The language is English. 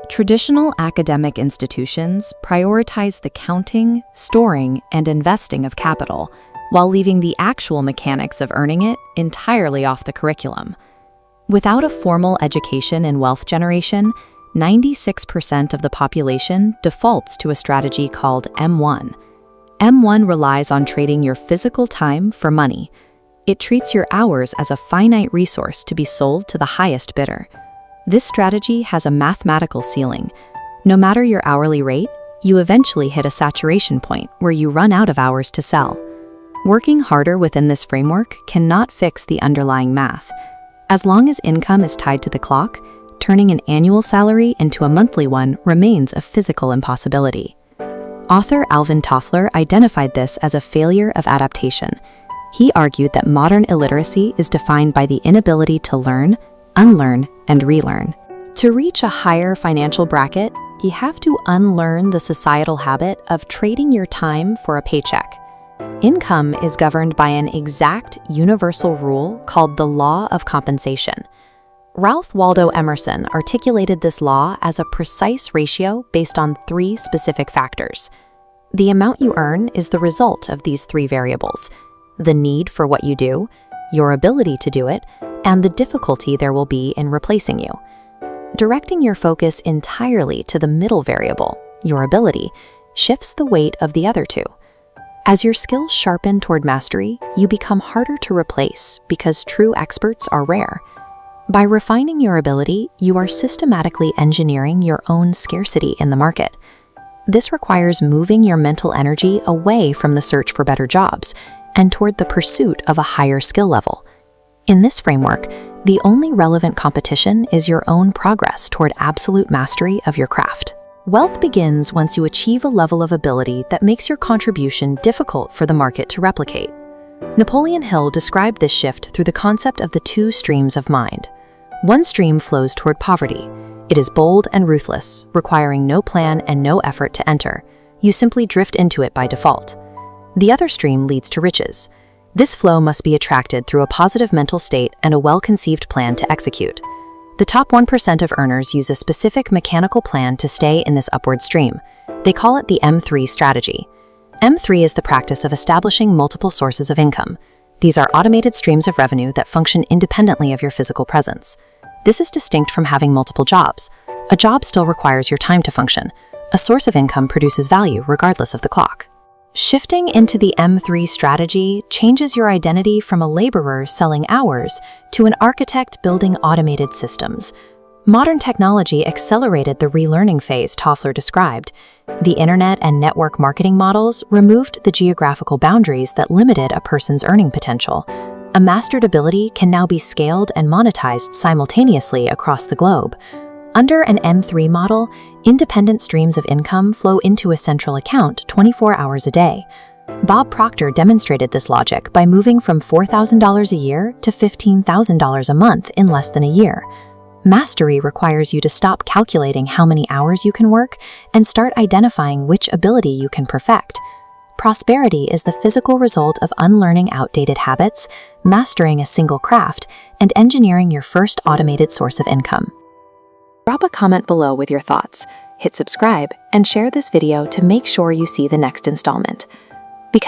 Traditional academic institutions prioritize the counting, storing, and investing of capital, while leaving the actual mechanics of earning it entirely off the curriculum. Without a formal education in wealth generation, 96% of the population defaults to a strategy called M1. M1 relies on trading your physical time for money. It treats your hours as a finite resource to be sold to the highest bidder. This strategy has a mathematical ceiling. No matter your hourly rate, you eventually hit a saturation point where you run out of hours to sell. Working harder within this framework cannot fix the underlying math. As long as income is tied to the clock, turning an annual salary into a monthly one remains a physical impossibility. Author Alvin Toffler identified this as a failure of adaptation. He argued that modern illiteracy is defined by the inability to learn, unlearn, and relearn. To reach a higher financial bracket, you have to unlearn the societal habit of trading your time for a paycheck. Income is governed by an exact, universal rule called the law of compensation. Ralph Waldo Emerson articulated this law as a precise ratio based on 3 specific factors. The amount you earn is the result of these 3 variables: the need for what you do, your ability to do it, and the difficulty there will be in replacing you. Directing your focus entirely to the middle variable, your ability, shifts the weight of the other 2. As your skills sharpen toward mastery, you become harder to replace because true experts are rare. By refining your ability, you are systematically engineering your own scarcity in the market. This requires moving your mental energy away from the search for better jobs and toward the pursuit of a higher skill level. In this framework, the only relevant competition is your own progress toward absolute mastery of your craft. Wealth begins once you achieve a level of ability that makes your contribution difficult for the market to replicate. Napoleon Hill described this shift through the concept of the 2 streams of mind. One stream flows toward poverty. It is bold and ruthless, requiring no plan and no effort to enter. You simply drift into it by default. The other stream leads to riches. This flow must be attracted through a positive mental state and a well-conceived plan to execute. The top 1% of earners use a specific mechanical plan to stay in this upward stream. They call it the M3 strategy. M3 is the practice of establishing multiple sources of income. These are automated streams of revenue that function independently of your physical presence. This is distinct from having multiple jobs. A job still requires your time to function. A source of income produces value regardless of the clock. Shifting into the M3 strategy changes your identity from a laborer selling hours to an architect building automated systems. Modern technology accelerated the relearning phase Toffler described. The internet and network marketing models removed the geographical boundaries that limited a person's earning potential. A mastered ability can now be scaled and monetized simultaneously across the globe. Under an M3 model, independent streams of income flow into a central account 24 hours a day. Bob Proctor demonstrated this logic by moving from $4,000 a year to $15,000 a month in less than a year. Mastery requires you to stop calculating how many hours you can work and start identifying which ability you can perfect. Prosperity is the physical result of unlearning outdated habits, mastering a single craft, and engineering your first automated source of income. Drop a comment below with your thoughts, hit subscribe, and share this video to make sure you see the next installment.